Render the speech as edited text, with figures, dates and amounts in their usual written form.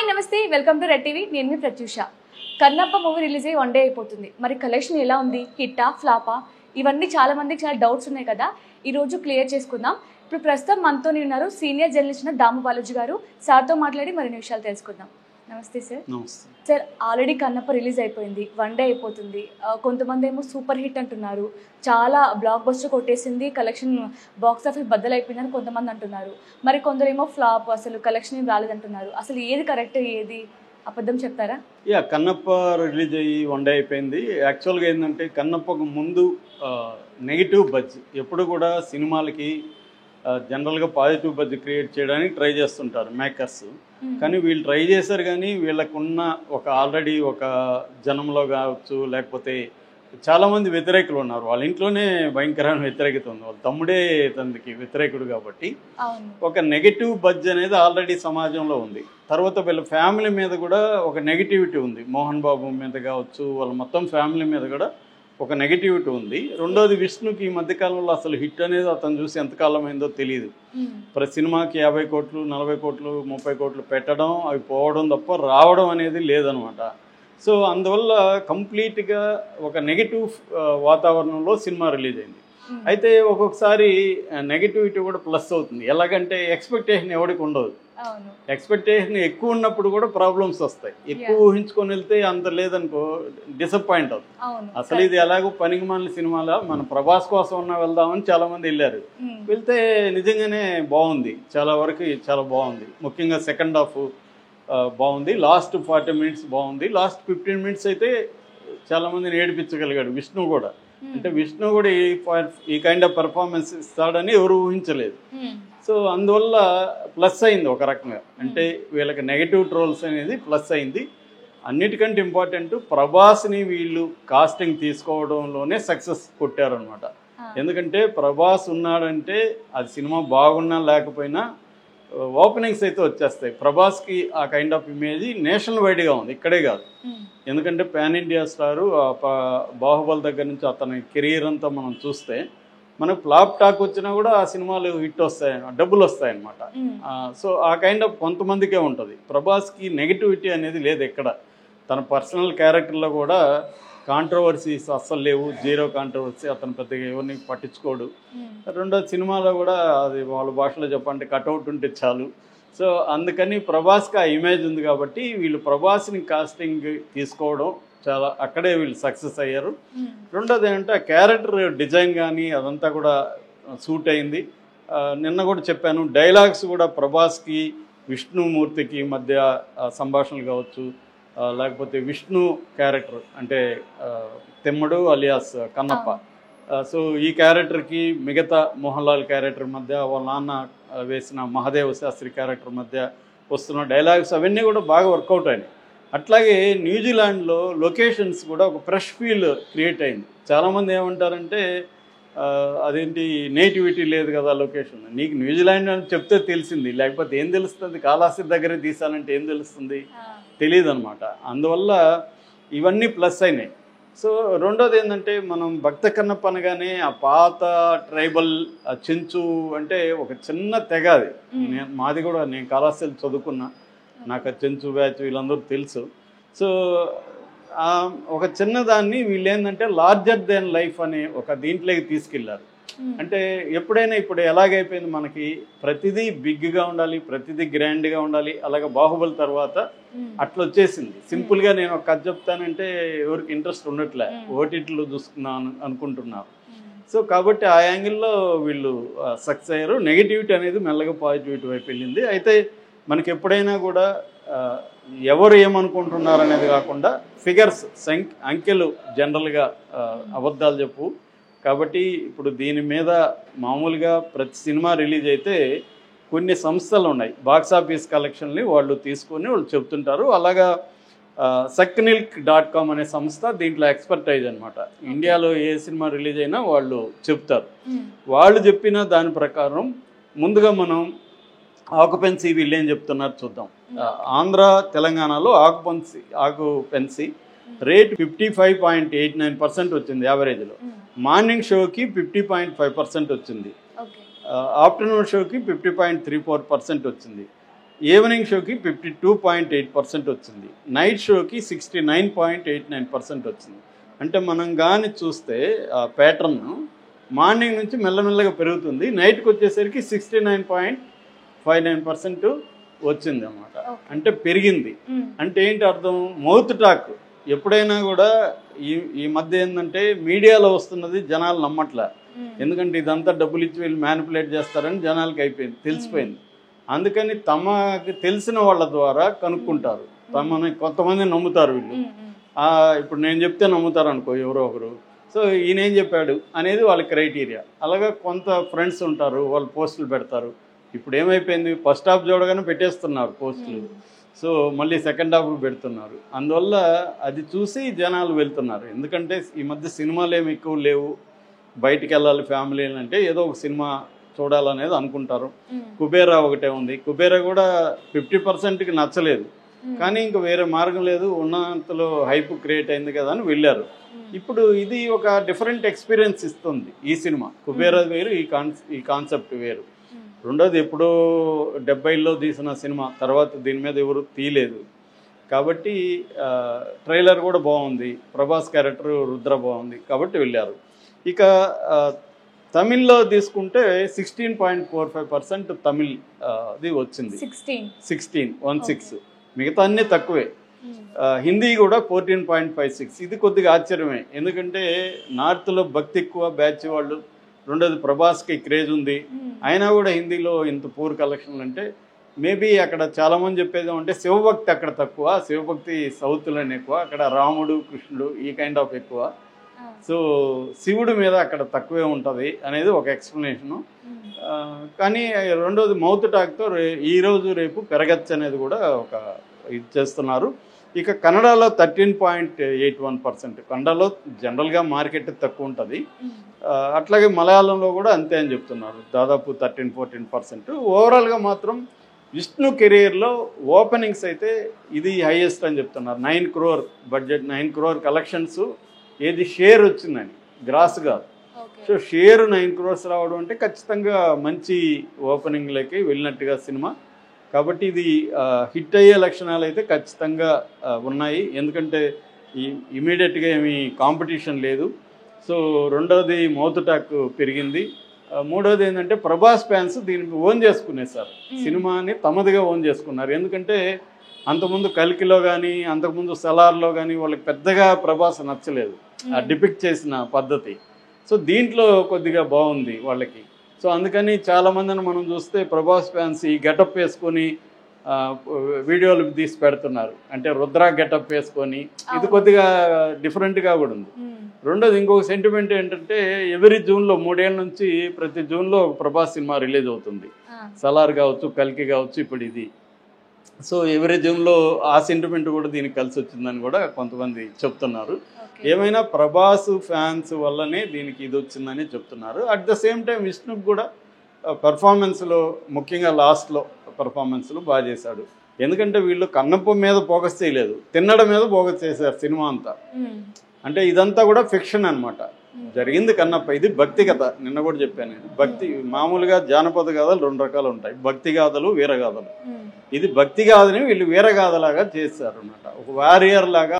Hi నమస్తే welcome to red TV నేను మీ Pratyusha. Kannappa movie release అయ్యి 1 డే అయిపోతుంది. మరి కలెక్షన్ ఎలా ఉంది, హిట్టా ఫ్లాపా, ఇవన్నీ చాలా మందికి చాలా డౌట్స్ ఉన్నాయి కదా. ఈరోజు క్లియర్ చేసుకుందాం. ఇప్పుడు ప్రస్తుతం మనతో ఉన్నారు సీనియర్ జర్నలిస్ట్ దాము బాలాజీ గారు. సార్తో మాట్లాడి మరిన్ని విషయాలు తెలుసుకుందాం. నమస్తే sir. Sir, already Kannappa release అయిపోయింది, 1 డే అయిపోతుంది. కొంతమంది ఏమో సూపర్ హిట్ అంటున్నారు, చాలా బ్లాక్ బస్టర్ కొట్టేసింది, కలెక్షన్ బాక్స్ ఆఫీస్ బద్దలైపోయిందని కొంతమంది అంటున్నారు. మరి కొందరేమో ఫ్లాప్, అసలు కలెక్షన్ ఏం రాలేదంటున్నారు. అసలు ఏది కరెక్ట్, ఏది అబద్ధం చెప్తారా? కన్నప్ప రిలీజ్ అయ్యి 1 డే అయిపోయింది. యాక్చువల్గా ఏంటంటే కన్నప్పకు ముందు నెగిటివ్ బజ్ ఎప్పుడు కూడా సినిమాలకి జనరల్గా పాజిటివ్ బజ్ క్రియేట్ చేయడానికి ట్రై చేస్తుంటారు మేకర్స్. కానీ వీళ్ళు ట్రై చేశారు, కానీ వీళ్ళకున్న ఆల్రెడీ ఒక జనంలో కావచ్చు, లేకపోతే చాలామంది వ్యతిరేకులు ఉన్నారు. వాళ్ళ ఇంట్లోనే భయంకరమైన వ్యతిరేకత ఉంది. వాళ్ళ తమ్ముడే తనకి వ్యతిరేకుడు కాబట్టి ఒక నెగిటివ్ బజ్ అనేది ఆల్రెడీ సమాజంలో ఉంది. తర్వాత వీళ్ళ ఫ్యామిలీ మీద కూడా ఒక నెగిటివిటీ ఉంది. మోహన్ బాబు మీద కావచ్చు, వాళ్ళ మొత్తం ఫ్యామిలీ మీద కూడా ఒక నెగిటివిటీ ఉంది. రెండోది, విష్ణుకి ఈ మధ్యకాలంలో అసలు హిట్ అనేది అతను చూసి ఎంతకాలం అయిందో తెలియదు. ప్రతి సినిమాకి 50 కోట్లు 40 కోట్లు 30 కోట్లు పెట్టడం, అవి పోవడం తప్ప రావడం అనేది లేదనమాట. సో అందువల్ల కంప్లీట్గా ఒక నెగిటివ్ వాతావరణంలో సినిమా రిలీజ్ అయింది. అయితే ఒక్కొక్కసారి నెగిటివిటీ కూడా ప్లస్ అవుతుంది. ఎలాగంటే ఎక్స్పెక్టేషన్ ఎవరికి ఉండదు. ఎక్స్పెక్టేషన్ ఎక్కువ ఉన్నప్పుడు కూడా ప్రాబ్లమ్స్ వస్తాయి. ఎక్కువ ఊహించుకొని వెళ్తే అంత లేదనుకో డిసప్పాయింట్ అవుతుంది. అసలు ఇది ఎలాగో పనికి మాలిన సినిమాలో మన ప్రభాస్ కోసం ఉన్న వెళ్దామని చాలా మంది వెళ్ళారు. వెళ్తే నిజంగానే బాగుంది, చాలా వరకు చాలా బాగుంది. ముఖ్యంగా సెకండ్ హాఫ్ బాగుంది, లాస్ట్ 40 మినిట్స్ బాగుంది, లాస్ట్ 15 మినిట్స్ అయితే చాలా మందిని ఏడిపించగలిగాడు విష్ణు కూడా. అంటే విష్ణు కూడా ఈ కైండ్ ఆఫ్ పెర్ఫార్మెన్స్ ఇస్తాడని ఎవరు ఊహించలేదు. సో అందువల్ల ప్లస్ అయింది ఒక రకంగా. అంటే వీళ్ళకి నెగటివ్ ట్రోల్స్ అనేది ప్లస్ అయింది. అన్నిటికంటే ఇంపార్టెంట్, ప్రభాస్ని వీళ్ళు కాస్టింగ్ తీసుకోవడంలోనే సక్సెస్ కొట్టారనమాట. ఎందుకంటే ప్రభాస్ ఉన్నాడంటే అది సినిమా బాగున్నా లేకపోయినా ఓపెనింగ్స్ అయితే వచ్చేస్తాయి. ప్రభాస్కి ఆ కైండ్ ఆఫ్ ఇమేజ్ నేషనల్ వైడ్గా ఉంది, ఇక్కడే కాదు. ఎందుకంటే పాన్ ఇండియా స్టారు. బాహుబలి దగ్గర నుంచి అతని కెరీర్ అంతా మనం చూస్తే మనకు ఫ్లాప్ టాక్ వచ్చినా కూడా ఆ సినిమాలు హిట్ వస్తాయి, డబ్బులు వస్తాయి అన్నమాట. సో ఆ కైండ్ ఆఫ్ కొంతమందికే ఉంటుంది. ప్రభాస్కి నెగిటివిటీ అనేది లేదు ఎక్కడ. తన పర్సనల్ క్యారెక్టర్లో కూడా కాంట్రవర్సీస్ అస్సలు లేవు, జీరో కాంట్రవర్సీ. అతను పెద్దగా ఎవరిని పట్టించుకోడు. రెండో సినిమాలో కూడా అది వాళ్ళ భాషలో చెప్పంటే కట్అవుట్ ఉంటే చాలు. సో అందుకని ప్రభాస్కి ఆ ఇమేజ్ ఉంది కాబట్టి వీళ్ళు ప్రభాస్ని కాస్టింగ్ తీసుకోవడం చాలా అక్కడే వీళ్ళు సక్సెస్ అయ్యారు. రెండోది ఏంటంటే ఆ క్యారెక్టర్ డిజైన్ కానీ అదంతా కూడా సూట్ అయింది. నిన్న కూడా చెప్పాను, డైలాగ్స్ కూడా ప్రభాస్కి విష్ణుమూర్తికి మధ్య సంభాషణలు కావచ్చు, లేకపోతే విష్ణు క్యారెక్టర్ అంటే తెమ్మడు అలియాస్ కన్నప్ప, సో ఈ క్యారెక్టర్కి మిగతా మోహన్ లాల్ క్యారెక్టర్ మధ్య, వాళ్ళ నాన్న వేసిన మహాదేవ శాస్త్రి క్యారెక్టర్ మధ్య వస్తున్న డైలాగ్స్ అవన్నీ కూడా బాగా వర్కౌట్ అయినాయి. అట్లాగే న్యూజిలాండ్లో లొకేషన్స్ కూడా ఒక ఫ్రెష్ ఫీల్ క్రియేట్ అయింది. చాలామంది ఏమంటారంటే అదేంటి నేటివిటీ లేదు కదా లొకేషన్. నీకు న్యూజిలాండ్ అని చెప్తే తెలిసింది, లేకపోతే ఏం తెలుస్తుంది? కాళహస్తి దగ్గరే తీసానంటే ఏం తెలుస్తుంది? తెలియదు అనమాట. అందువల్ల ఇవన్నీ ప్లస్ అయినాయి. సో రెండోది ఏంటంటే, మనం భక్త కన్నప్ప అనగానే ఆ పాత ట్రైబల్ చెంచు అంటే ఒక చిన్న తెగ అది. మాది కూడా, నేను కాళహస్తిలో చదువుకున్నా, నాకు ఆ చెంచు బ్యాచ్ వీళ్ళందరూ తెలుసు. సో ఒక చిన్నదాన్ని వీళ్ళు ఏంటంటే లార్జర్ దెన్ లైఫ్ అనే ఒక దీంట్లోకి తీసుకెళ్లారు. అంటే ఎప్పుడైనా ఇప్పుడు ఎలాగైపోయింది, మనకి ప్రతిదీ బిగ్గా ఉండాలి, ప్రతిదీ గ్రాండ్గా ఉండాలి. అలాగే బాహుబలి తర్వాత అట్లా వచ్చేసింది. సింపుల్గా నేను ఒక కథ చెప్తానంటే ఎవరికి ఇంట్రెస్ట్ ఉండట్లే, ఓటీటీలో చూసుకున్నాను అనుకుంటున్నారు. సో కాబట్టి ఆ యాంగిల్లో వీళ్ళు సక్సెస్ అయ్యారు. నెగిటివిటీ అనేది మెల్లగా పాజిటివిటీ వైపు వెళ్ళింది. అయితే మనకి ఎప్పుడైనా కూడా ఎవరు ఏమనుకుంటున్నారు అనేది కాకుండా ఫిగర్స్, అంకెలు జనరల్గా అబద్ధాలు చెప్పు. కాబట్టి ఇప్పుడు దీని మీద మామూలుగా ప్రతి సినిమా రిలీజ్ అయితే కొన్ని సంస్థలు ఉన్నాయి, బాక్సాఫీస్ కలెక్షన్ని వాళ్ళు తీసుకొని వాళ్ళు చెప్తుంటారు. అలాగా sucknilk.com అనే సంస్థ దీంట్లో ఎక్స్పర్టైజ్ అనమాట. ఇండియాలో ఏ సినిమా రిలీజ్ అయినా వాళ్ళు చెప్తారు. వాళ్ళు చెప్పిన దాని ప్రకారం ముందుగా మనం ఆక్యుపెన్సీ వీళ్ళు ఏం చెప్తున్నారు చూద్దాం. ఆంధ్ర తెలంగాణలో ఆక్యుపెన్సీ రేట్ 55.89% వచ్చింది యావరేజ్లో. మార్నింగ్ షోకి 50.5% వచ్చింది, ఆఫ్టర్నూన్ షోకి 50.34% వచ్చింది. ఈవినింగ్ షోకి 52.8% వచ్చింది, నైట్ షోకి 69.89% వచ్చింది. అంటే మనం కానీ చూస్తే ఆ ప్యాటర్న్ మార్నింగ్ నుంచి మెల్లమెల్లగా పెరుగుతుంది, నైట్కి వచ్చేసరికి 69.59% వచ్చింది అన్నమాట. అంటే పెరిగింది. అంటే ఏంటి అర్థం? మౌత్ టాక్ ఎప్పుడైనా కూడా ఈ మధ్య ఏంటంటే మీడియాలో వస్తున్నది జనాలు నమ్మట్లే, ఎందుకంటే ఇదంతా డబ్బులు ఇచ్చి వీళ్ళు మ్యానిపులేట్ చేస్తారని జనాలకి అయిపోయింది, తెలిసిపోయింది. అందుకని తమకి తెలిసిన వాళ్ళ ద్వారా కనుక్కుంటారు, కొంతమంది నమ్ముతారు వీళ్ళు. ఇప్పుడు నేను చెప్తే నమ్ముతారు అనుకో ఎవరో ఒకరు, సో ఈయనేం చెప్పాడు అనేది వాళ్ళ క్రైటీరియా. అలాగా కొంత ఫ్రెండ్స్ ఉంటారు, వాళ్ళు పోస్టులు పెడతారు. ఇప్పుడు ఏమైపోయింది, ఫస్ట్ హాఫ్ చూడగానే పెట్టేస్తున్నారు పోస్టులు, సో మళ్ళీ సెకండ్ హాఫ్ పెడుతున్నారు. అందువల్ల అది చూసి జనాలు వెళ్తున్నారు. ఎందుకంటే ఈ మధ్య సినిమాలు ఏమి ఎక్కువ లేవు, బయటికి వెళ్ళాలి ఫ్యామిలీ అంటే ఏదో ఒక సినిమా చూడాలనేది అనుకుంటారు. కుబేరా ఒకటే ఉంది, కుబేరా కూడా 50%కి నచ్చలేదు, కానీ ఇంక వేరే మార్గం లేదు, ఉన్నంతలో హైప్ క్రియేట్ అయింది కదా అని వెళ్ళారు. ఇప్పుడు ఇది ఒక డిఫరెంట్ ఎక్స్పీరియన్స్ ఇస్తుంది ఈ సినిమా. కుబేరా వేరు, ఈ కాన్సెప్ట్ వేరు. రెండోది ఎప్పుడో 70లో తీసిన సినిమా, తర్వాత దీని మీద ఎవరు తీయలేదు కాబట్టి ట్రైలర్ కూడా బాగుంది, ప్రభాస్ క్యారెక్టర్ రుద్ర బాగుంది కాబట్టి వెళ్ళారు. ఇక తమిళ్లో తీసుకుంటే 16.45% తమిళ్ అది వచ్చింది, 16 మిగతా అన్నీ తక్కువే. హిందీ కూడా 14.56. ఇది కొద్దిగా ఆశ్చర్యమే, ఎందుకంటే నార్త్లో భక్తి ఎక్కువ బ్యాచ్ వాళ్ళు, రెండోది ప్రభాస్కి క్రేజ్ ఉంది, అయినా కూడా హిందీలో ఇంత పూర్ కలెక్షన్లు అంటే మేబీ అక్కడ చాలామంది చెప్పేది అంటే శివభక్తి అక్కడ తక్కువ, శివభక్తి సౌత్లోనే ఎక్కువ, అక్కడ రాముడు కృష్ణుడు ఈ కైండ్ ఆఫ్ ఎక్కువ, సో శివుడి మీద అక్కడ తక్కువే ఉంటుంది అనేది ఒక ఎక్స్ప్లెనేషను. కానీ రెండోది మౌత్ టాక్తో ఈరోజు రేపు పెరగచ్చు అనేది కూడా ఒక ఇది చేస్తున్నారు. ఇక కన్నడలో 13.81%, కన్నడలో జనరల్గా మార్కెట్ తక్కువ ఉంటుంది, అట్లాగే మలయాళంలో కూడా అంతే అని చెప్తున్నారు, దాదాపు 13-14%. ఓవరాల్గా మాత్రం విష్ణు కెరీర్లో ఓపెనింగ్స్ అయితే ఇది హైయెస్ట్ అని చెప్తున్నారు. 9 crore బడ్జెట్, 9 crore కలెక్షన్స్, ఏది షేర్ వచ్చిందని, గ్రాస్ కాదు. సో షేర్ 9 crores రావడం అంటే ఖచ్చితంగా మంచి ఓపెనింగ్లకి వెళ్ళినట్టుగా సినిమా. కాబట్టి ఇది హిట్ అయ్యే లక్షణాలు అయితే ఖచ్చితంగా ఉన్నాయి, ఎందుకంటే ఇమీడియట్గా ఏమీ కాంపిటీషన్ లేదు. సో రెండోది మౌత్ టాక్ పెరిగింది. మూడోది ఏంటంటే ప్రభాస్ ఫ్యాన్స్ దీనికి ఓన్ చేసుకునేసారు, సినిమాని తమదిగా ఓన్ చేసుకున్నారు. ఎందుకంటే అంతకుముందు కల్కిలో కానీ అంతకుముందు సలార్లో కానీ వాళ్ళకి పెద్దగా ప్రభాస్ నచ్చలేదు ఆ డిపిక్ట్ చేసిన పద్ధతి. సో దీంట్లో కొద్దిగా బాగుంది వాళ్ళకి. సో అందుకని చాలామందిని మనం చూస్తే ప్రభాస్ ఫ్యాన్స్ ఈ గెటప్ వేసుకొని వీడియోలు తీసి పెడుతున్నారు, అంటే రుద్ర గెటప్ వేసుకొని, ఇది కొద్దిగా డిఫరెంట్గా కూడా ఉంది. రెండోది ఇంకొక సెంటిమెంట్ ఏంటంటే ఎవరీ జూన్లో 3 ఏళ్ళ నుంచి ప్రతి జూన్లో ప్రభాస్ సినిమా రిలీజ్ అవుతుంది, సలార్ కావచ్చు, కల్కి కావచ్చు, ఇప్పుడు ఇది. సో ఎవరీ జూన్లో ఆ సెంటిమెంట్ కూడా దీనికి కలిసి వచ్చిందని కూడా కొంతమంది చెప్తున్నారు. ఏమైనా ప్రభాస్ ఫ్యాన్స్ వల్లనే దీనికి ఇది వచ్చిందని చెప్తున్నారు. అట్ ద సేమ్ టైం విష్ణుకి కూడా పెర్ఫార్మెన్స్లో, ముఖ్యంగా లాస్ట్లో పెర్ఫార్మెన్స్లో బాగా చేశాడు. ఎందుకంటే వీళ్ళు కన్నప్ప మీద ఫోకస్ చేయలేదు, తినడం మీద ఫోకస్ చేశారు సినిమా అంతా. అంటే ఇదంతా కూడా ఫిక్షన్ అనమాట, జరిగింది కన్నప్ప. ఇది భక్తి కథ, నిన్న కూడా చెప్పాను. భక్తి మామూలుగా జానపద గాథలు 2 రకాలు ఉంటాయి, భక్తి గాథలు, వీరగాథలు. ఇది భక్తి గాథని వీళ్ళు వీరగాథలాగా చేశారు అనమాట, ఒక వారియర్ లాగా.